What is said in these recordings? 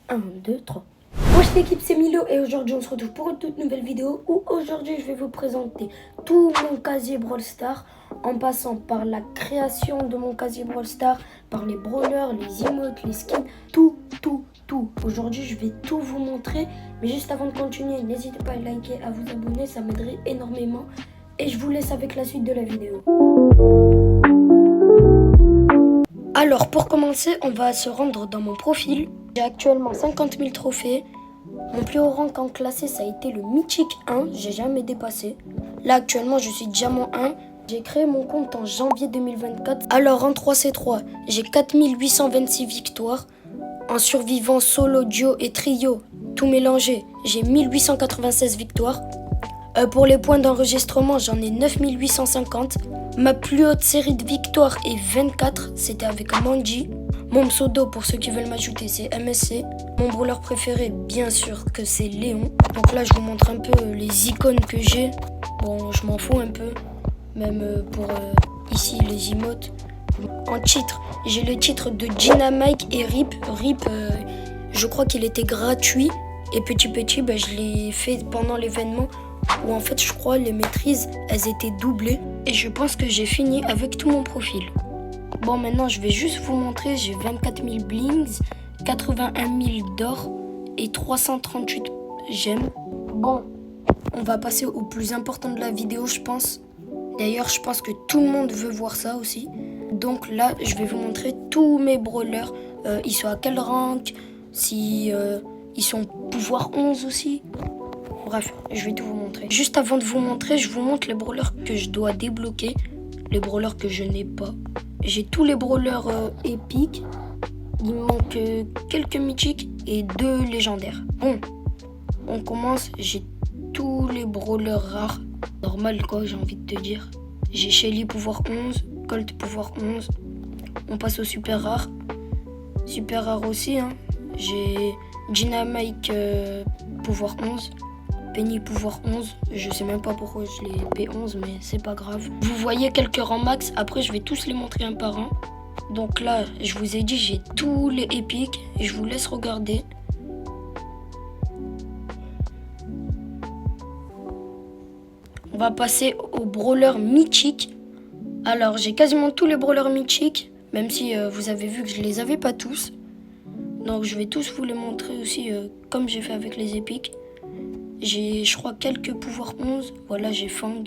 1, 2, 3. Wesh l'équipe, c'est Milo et aujourd'hui on se retrouve pour une toute nouvelle vidéo où aujourd'hui je vais vous présenter tout mon casier Brawl Stars en passant par la création de mon casier Brawl Stars, par les brawlers, les emotes, les skins, tout. Aujourd'hui je vais tout vous montrer, mais juste avant de continuer, n'hésitez pas à liker, à vous abonner, ça m'aiderait énormément et je vous laisse avec la suite de la vidéo. Alors pour commencer, on va se rendre dans mon profil. J'ai actuellement 50 000 trophées. Mon plus haut rank en classé, ça a été le Mythique 1. J'ai jamais dépassé. Là actuellement, je suis Diamant 1. J'ai créé mon compte en janvier 2024. Alors en 3C3, j'ai 4826 victoires. En survivant solo, duo et trio, tout mélangé, j'ai 1896 victoires. Pour les points d'enregistrement, j'en ai 9850. Ma plus haute série de victoires est 24, c'était avec Manji. Mon pseudo, pour ceux qui veulent m'ajouter, c'est MSC. Mon brawler préféré, bien sûr que c'est Léon. Donc là, je vous montre un peu les icônes que j'ai. Bon, je m'en fous un peu, même pour ici les emotes. En titre, j'ai le titre de Dynamite et Rip. Rip, je crois qu'il était gratuit. Et petit, je l'ai fait pendant l'événement. Où en fait je crois les maîtrises elles étaient doublées et je pense que j'ai fini avec tout mon profil. Bon maintenant je vais juste vous montrer, j'ai 24 000 blings, 81 000 d'or et 338 gemmes. Bon, on va passer au plus important de la vidéo je pense. D'ailleurs je pense que tout le monde veut voir ça aussi. Donc là je vais vous montrer tous mes brawlers, ils sont à quel rank, si ils sont pouvoir 11 aussi. Bref, je vais tout vous montrer. Juste avant de vous montrer, je vous montre les brawlers que je dois débloquer. Les brawlers que je n'ai pas. J'ai tous les brawlers épiques. Il me manque quelques mythiques et 2 légendaires. Bon, on commence. J'ai tous les brawlers rares. Normal quoi, j'ai envie de te dire. J'ai Shelly pouvoir 11, Colt pouvoir 11. On passe au super rare. Super rare aussi. Hein. J'ai Dynamite pouvoir 11. Penny pouvoir 11, je sais même pas pourquoi je l'ai P11 mais c'est pas grave. Vous voyez quelques rangs max, après je vais tous les montrer un par un. Donc là, je vous ai dit j'ai tous les épiques et je vous laisse regarder. On va passer aux brawlers mythiques. Alors j'ai quasiment tous les brawlers mythiques, même si vous avez vu que je les avais pas tous. Donc je vais tous vous les montrer aussi comme j'ai fait avec les épiques. J'ai, je crois, quelques pouvoirs 11. Voilà, j'ai Fang,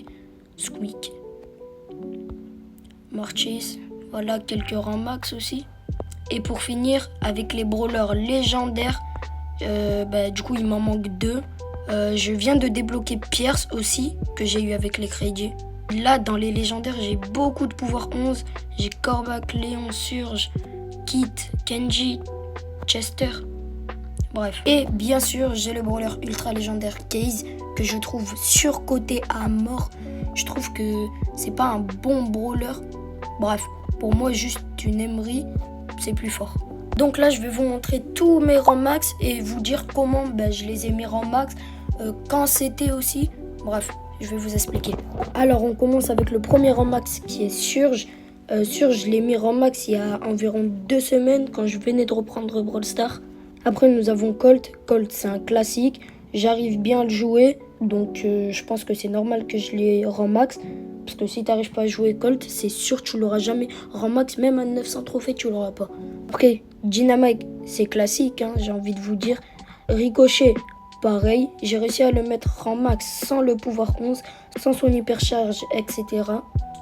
Squeak, Mortis. Voilà, quelques rangs max aussi. Et pour finir, avec les brawlers légendaires, du coup, il m'en manque 2. Je viens de débloquer Pierce aussi, que j'ai eu avec les crédits. Là, dans les légendaires, j'ai beaucoup de pouvoirs 11. J'ai Corbac, Léon, Surge, Kit, Kenji, Chester. Bref. Et bien sûr, j'ai le brawler ultra légendaire Case que je trouve surcoté à mort. Je trouve que c'est pas un bon brawler. Bref, pour moi, juste une Emery, c'est plus fort. Donc là, je vais vous montrer tous mes rangs max et vous dire comment je les ai mis rangs max, quand c'était aussi. Bref, je vais vous expliquer. Alors, on commence avec le premier rang max qui est Surge. Surge, je l'ai mis rang max il y a environ 2 semaines quand je venais de reprendre Brawl Stars. Après, nous avons Colt. Colt, c'est un classique. J'arrive bien à le jouer. Donc, je pense que c'est normal que je l'ai rang max. Parce que si tu n'arrives pas à jouer Colt, c'est sûr que tu l'auras jamais rang max. Même à 900 trophées, tu l'auras pas. Après, Dynamite, c'est classique, hein, j'ai envie de vous dire. Ricochet, pareil. J'ai réussi à le mettre rang max sans le pouvoir 11, sans son hypercharge, etc.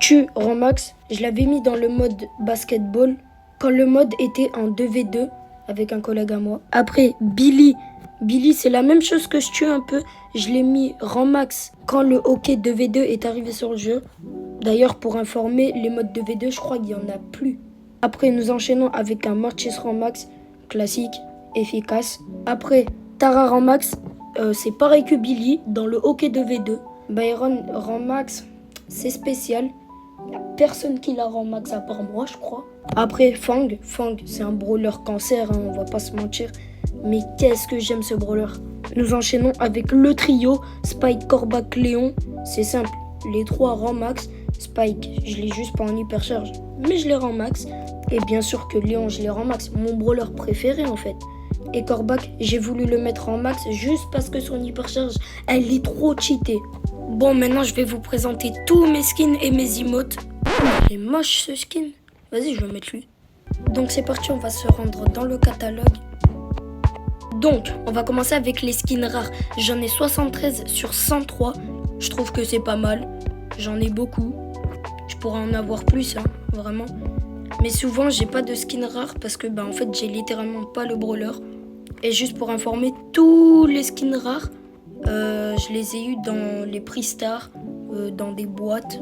Tu, rang max, je l'avais mis dans le mode basketball. Quand le mode était en 2v2. Avec un collègue à moi. Après, Billy. Billy, c'est la même chose que je tue un peu. Je l'ai mis rang max quand le hockey 2v2 est arrivé sur le jeu. D'ailleurs, pour informer, les modes 2v2, je crois qu'il n'y en a plus. Après, nous enchaînons avec un Mortis rang max. Classique, efficace. Après, Tara rang max. C'est pareil que Billy dans le hockey 2v2. Byron rang max, c'est spécial. Il n'y a personne qui la rend max à part moi, je crois. Après, Fang, c'est un brawler cancer, hein, on va pas se mentir. Mais qu'est-ce que j'aime ce brawler. Nous enchaînons avec le trio, Spike, Corbac, Léon. C'est simple, les 3 rangs max. Spike, je l'ai juste pas en hypercharge, mais je les rends max. Et bien sûr que Léon, je les rends max. Mon brawler préféré en fait. Et Corbac, j'ai voulu le mettre en max juste parce que son hypercharge, elle est trop cheatée. Bon, maintenant je vais vous présenter tous mes skins et mes emotes. Il est moche ce skin. Vas-y, je vais mettre lui. Donc c'est parti, on va se rendre dans le catalogue. Donc, on va commencer avec les skins rares. J'en ai 73 sur 103. Je trouve que c'est pas mal. J'en ai beaucoup. Je pourrais en avoir plus, hein, vraiment. Mais souvent, j'ai pas de skins rares parce que, en fait, j'ai littéralement pas le brawler. Et juste pour informer, tous les skins rares, je les ai eus dans les prix stars, dans des boîtes.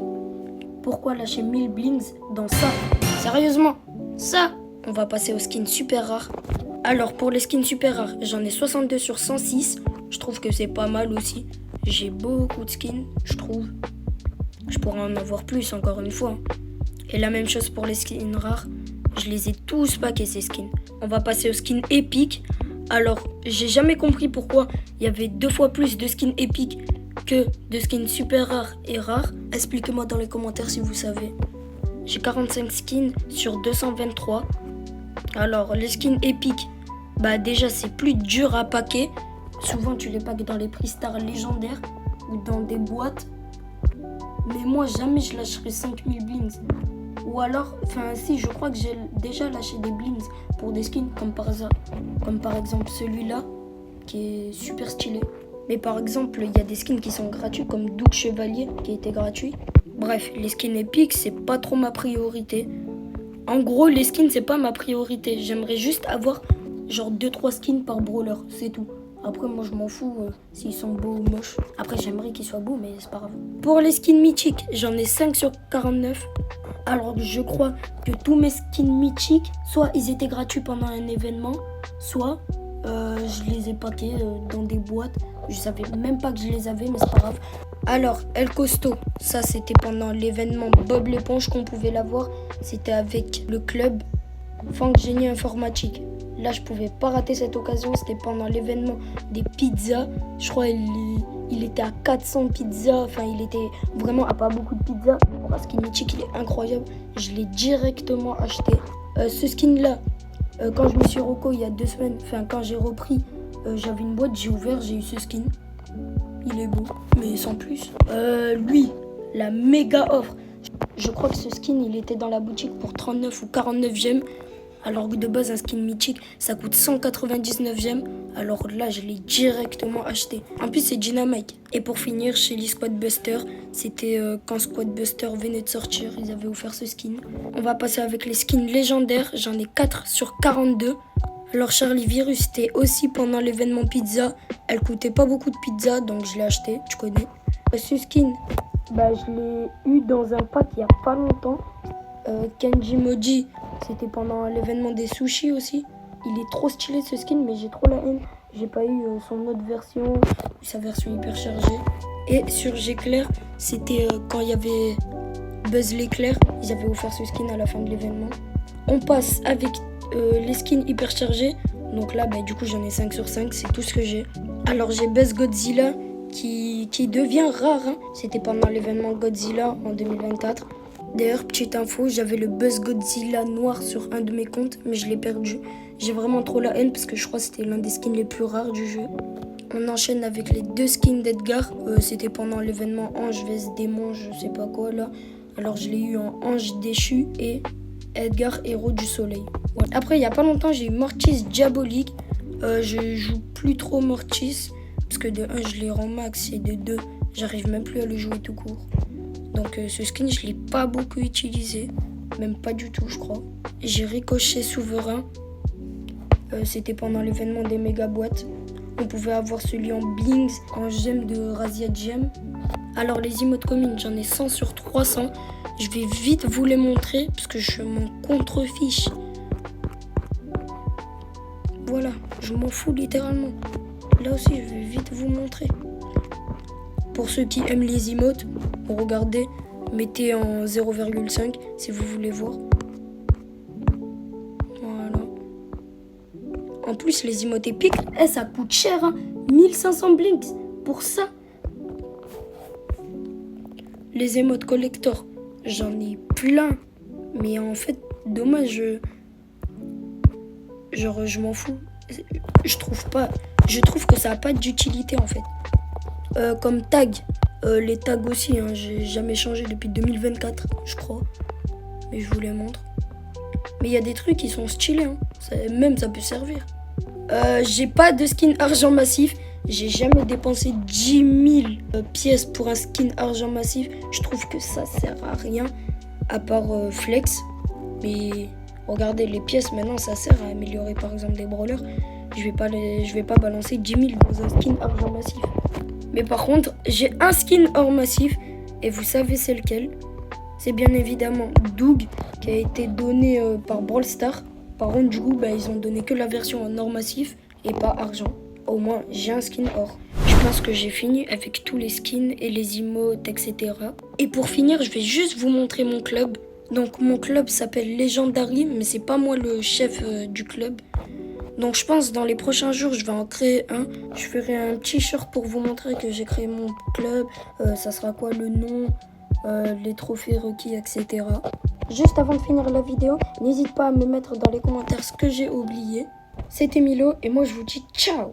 Pourquoi lâcher 1000 blings dans ça? Sérieusement, ça, on va passer aux skins super rares. Alors pour les skins super rares, j'en ai 62 sur 106. Je trouve que c'est pas mal aussi. J'ai beaucoup de skins, je trouve. Je pourrais en avoir plus encore une fois. Et la même chose pour les skins rares. Je les ai tous packés ces skins. On va passer aux skins épiques. Alors, j'ai jamais compris pourquoi il y avait 2 fois plus de skins épiques que de skins super rares et rares. Expliquez-moi dans les commentaires si vous savez. J'ai 45 skins sur 223. Alors, les skins épiques, déjà c'est plus dur à packer. Souvent tu les packs dans les prix stars légendaires ou dans des boîtes. Mais moi jamais je lâcherai 5000 blings. Ou alors, si, je crois que j'ai déjà lâché des blings pour des skins comme par exemple celui-là qui est super stylé. Mais par exemple, il y a des skins qui sont gratuits comme Doug Chevalier qui était gratuit. Bref, les skins épiques, c'est pas trop ma priorité. En gros, les skins, c'est pas ma priorité. J'aimerais juste avoir genre 2-3 skins par brawler, c'est tout. Après, moi, je m'en fous s'ils sont beaux ou moches. Après, j'aimerais qu'ils soient beaux, mais c'est pas grave. Pour les skins mythiques, j'en ai 5 sur 49. Alors, je crois que tous mes skins mythiques, soit ils étaient gratuits pendant un événement, soit je les ai packés dans des boîtes. Je savais même pas que je les avais, mais c'est pas grave. Alors, El Costo, ça c'était pendant l'événement Bob l'éponge qu'on pouvait l'avoir. C'était avec le club Funk Génie Informatique. Là, je pouvais pas rater cette occasion. C'était pendant l'événement des pizzas. Je crois il était à 400 pizzas. Enfin, il était vraiment à pas beaucoup de pizzas. Le skin mythique, il est incroyable. Je l'ai directement acheté. Ce skin-là, quand je me suis reco il y a 2 semaines, quand j'ai repris, j'avais une boîte, j'ai ouvert, j'ai eu ce skin. Il est beau, mais sans plus. Lui, la méga offre. Je crois que ce skin, il était dans la boutique pour 39 ou 49 gemmes. Alors que de base, un skin mythique, ça coûte 199 gemmes. Alors là, je l'ai directement acheté. En plus, c'est Dynamite. Et pour finir, chez les Squad Buster, c'était quand Squad Buster venait de sortir, ils avaient offert ce skin. On va passer avec les skins légendaires. J'en ai 4 sur 42. Alors Charlie Virus, c'était aussi pendant l'événement pizza. Elle coûtait pas beaucoup de pizza, donc je l'ai acheté, tu connais. Ce skin, je l'ai eu dans un pack il y a pas longtemps. Kenji Moji, c'était pendant l'événement des sushis aussi. Il est trop stylé ce skin, mais j'ai trop la haine. J'ai pas eu son autre version, sa version hyper chargée. Et sur Géclair, c'était quand il y avait Buzz l'éclair. Ils avaient offert ce skin à la fin de l'événement. On passe avec les skins hyper chargés. Donc là, du coup, j'en ai 5 sur 5. C'est tout ce que j'ai. Alors, j'ai Buzz Godzilla qui devient rare. Hein. C'était pendant l'événement Godzilla en 2024. D'ailleurs, petite info, j'avais le Buzz Godzilla noir sur un de mes comptes, mais je l'ai perdu. J'ai vraiment trop la haine parce que je crois que c'était l'un des skins les plus rares du jeu. On enchaîne avec les 2 skins d'Edgar. C'était pendant l'événement Ange vs Démon, je sais pas quoi là. Alors je l'ai eu en Ange déchu et Edgar Héros du Soleil. Voilà. Après, il y a pas longtemps, j'ai eu Mortis Diabolique. Je joue plus trop Mortis parce que de 1, je l'ai en max et de 2, j'arrive même plus à le jouer tout court. Donc ce skin, je l'ai pas beaucoup utilisé. Même pas du tout, je crois. J'ai Ricochet Souverain. C'était pendant l'événement des méga boîtes. On pouvait avoir celui en Blings, en gemme de Razia Gem. Alors les emotes communes, j'en ai 100 sur 300. Je vais vite vous les montrer parce que je m'en contrefiche. Voilà, je m'en fous littéralement. Là aussi, je vais vite vous montrer. Pour ceux qui aiment les emotes, regardez, mettez en 0,5 si vous voulez voir. Voilà. En plus, les emotes épiques, ça coûte cher, hein. 1500 blinks pour ça. Les emotes collector, j'en ai plein. Mais en fait, dommage, je m'en fous. je trouve que ça n'a pas d'utilité en fait. Comme tag, les tags aussi, hein, j'ai jamais changé depuis 2024, je crois. Mais je vous les montre. Mais il y a des trucs qui sont stylés, hein. Même ça peut servir. J'ai pas de skin argent massif. J'ai jamais dépensé 10 000 pièces pour un skin argent massif. Je trouve que ça sert à rien, à part flex. Mais regardez, les pièces maintenant ça sert à améliorer par exemple des brawlers. Je vais pas balancer 10 000 dans un skin argent massif. Mais par contre, j'ai un skin or massif. Et vous savez c'est lequel? C'est bien évidemment Doug, qui a été donné par Brawl Stars. Par contre, du coup, ils ont donné que la version en or massif et pas argent. Au moins, j'ai un skin or. Je pense que j'ai fini avec tous les skins et les emotes, etc. Et pour finir, je vais juste vous montrer mon club. Donc, mon club s'appelle Legendary, mais c'est pas moi le chef du club. Donc, je pense dans les prochains jours, je vais en créer un. Je ferai un petit shirt pour vous montrer que j'ai créé mon club. Ça sera quoi le nom, les trophées requis, etc. Juste avant de finir la vidéo, n'hésite pas à me mettre dans les commentaires ce que j'ai oublié. C'était Milo et moi je vous dis ciao.